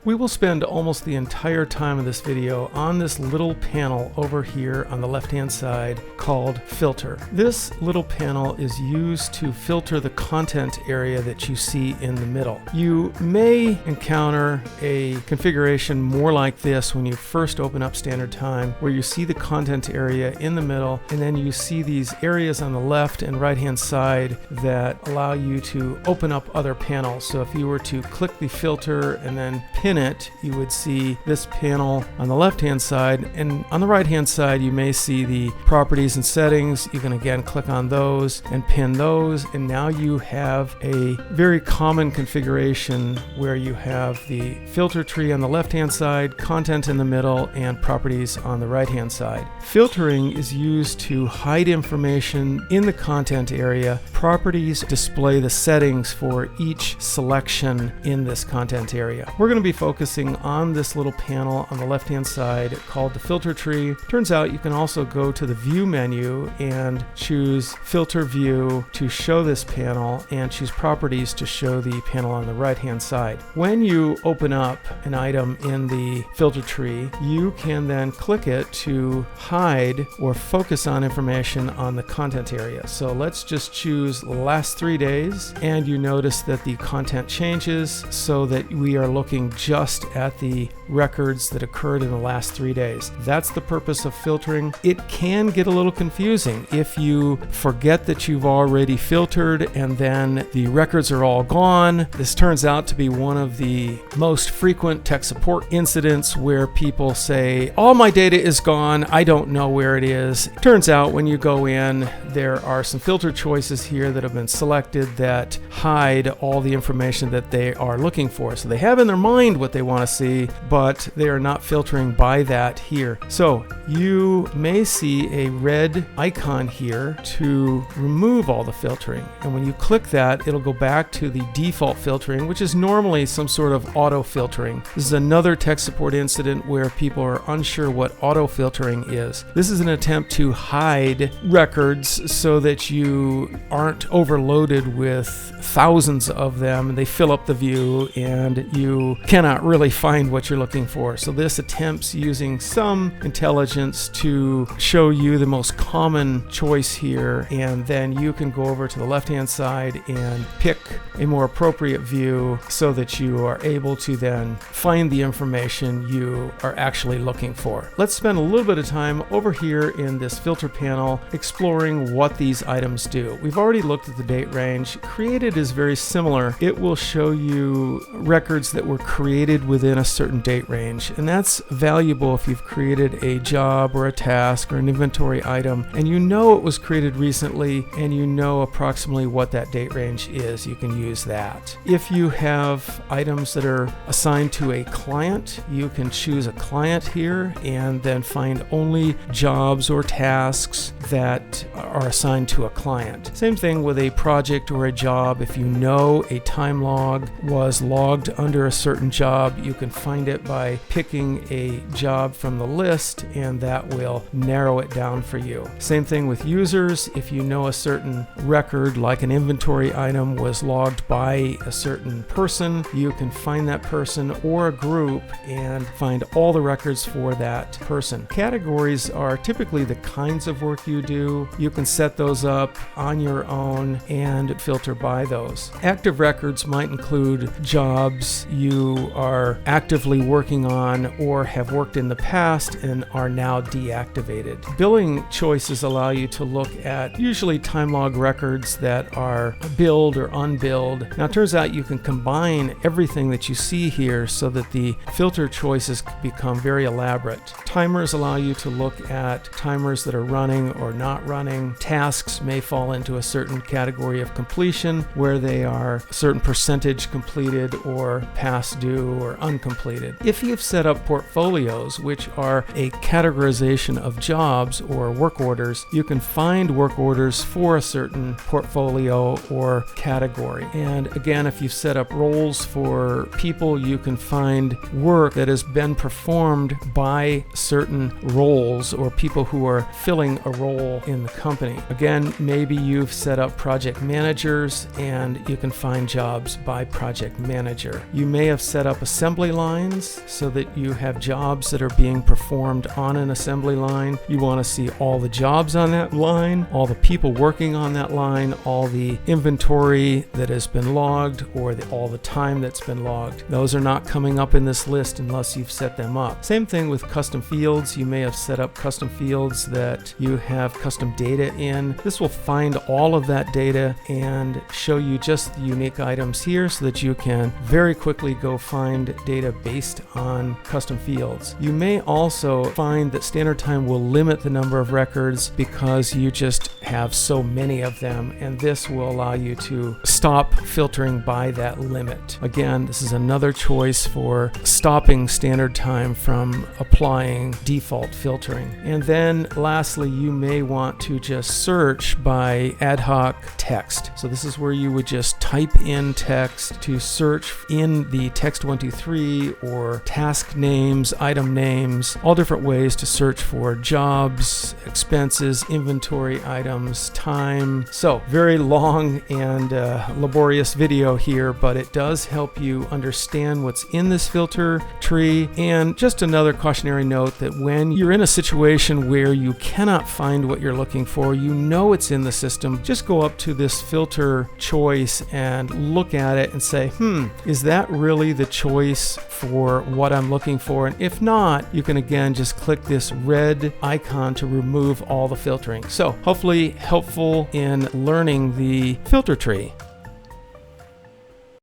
We will spend almost the entire time of this video on this little panel over here on the left-hand side called Filter. This little panel is used to filter the content area that you see in the middle. You may encounter a configuration more like this when you first open up Standard Time, where you see the content area in the middle, and then you see these areas on the left and right-hand side that allow you to open up other panels. So if you were to click the filter and then pin it, you would see this panel on the left-hand side, and on the right-hand side you may see the properties and settings. You can again click on those and pin those, and now you have a very common configuration where you have the filter tree on the left-hand side, content in the middle, and properties on the right-hand side. Filtering is used to hide information in the content area. Properties display the settings for each selection in this content area. We're going to be focusing on this little panel on the left-hand side called the filter tree. Turns out you can also go to the view menu and choose filter view to show this panel, and choose properties to show the panel on the right-hand side. When you open up an item in the filter tree, you can then click it to hide or focus on information on the content area. So let's just choose the last 3 days, and you notice that the content changes so that we are looking just at the records that occurred in the last 3 days. That's the purpose of filtering. It can get a little confusing if you forget that you've already filtered and then the records are all gone. This turns out to be one of the most frequent tech support incidents where people say, all my data is gone, I don't know where it is. Turns out when you go in, there are some filter choices here that have been selected that hide all the information that they are looking for. So they have in their mind what they want to see, but they are not filtering by that here. So you may see a red icon here to remove all the filtering. And when you click that, it'll go back to the default filtering, which is normally some sort of auto filtering. This is another tech support incident where people are unsure what auto filtering is. This is an attempt to hide records so that you aren't overloaded with thousands of them and they fill up the view and you cannot really find what you're looking for. So this attempts using some intelligence to show you the most common choice here, and then you can go over to the left-hand side and pick a more appropriate view so that you are able to then find the information you are actually looking for. Let's spend a little bit of time over here in this filter panel exploring what these items do. We've already looked at the date range. Created is very similar. It will show you records that were created within a certain date range, and that's valuable if you've created a job or a task or an inventory item and you know it was created recently and you know approximately what that date range is. You can use that. If you have items that are assigned to a client, you can choose a client here and then find only jobs or tasks that are assigned to a client. Same thing with a project or a job. If you know a time log was logged under a certain job, you can find it by picking a job from the list, and that will narrow it down for you. Same thing with users. If you know a certain record, like an inventory item was logged by a certain person, you can find that person or a group and find all the records for that person. Categories are typically the kinds of work you do. You can set those up on your own and filter by those. Active records might include jobs you are actively working on or have worked in the past and are now deactivated. Billing choices allow you to look at usually time log records that are billed or unbilled. Now it turns out you can combine everything that you see here so that the filter choices become very elaborate. Timers allow you to look at timers that are running or not running. Tasks may fall into a certain category of completion where they are a certain percentage completed or past due or uncompleted. If you've set up portfolios, which are a categorization of jobs or work orders, you can find work orders for a certain portfolio or category. And again, if you've set up roles for people, you can find work that has been performed by certain roles or people who are filling a role in the company. Again, maybe you've set up project managers and you can find jobs by project manager. You may have set up up assembly lines so that you have jobs that are being performed on an assembly line. You want to see all the jobs on that line, all the people working on that line, all the inventory that has been logged, or all the time that's been logged. Those are not coming up in this list unless you've set them up. Same thing with custom fields. You may have set up custom fields that you have custom data in. This will find all of that data and show you just the unique items here so that you can very quickly go find data based on custom fields. You may also find that standard time will limit the number of records because you just have so many of them, and this will allow you to stop filtering by that limit. Again, this is another choice for stopping standard time from applying default filtering. And then lastly, you may want to just search by ad hoc text. So this is where you would just type in text to search in the text 123 or task names, item names, all different ways to search for jobs, expenses, inventory items, time. So very long and laborious video here, but it does help you understand what's in this filter tree. And just another cautionary note that when you're in a situation where you cannot find what you're looking for, you know it's in the system, just go up to this filter choice and look at it and say, is that really the choice for what I'm looking for? And if not, you can again just click this red icon to remove all the filtering. So hopefully helpful in learning the filter tree.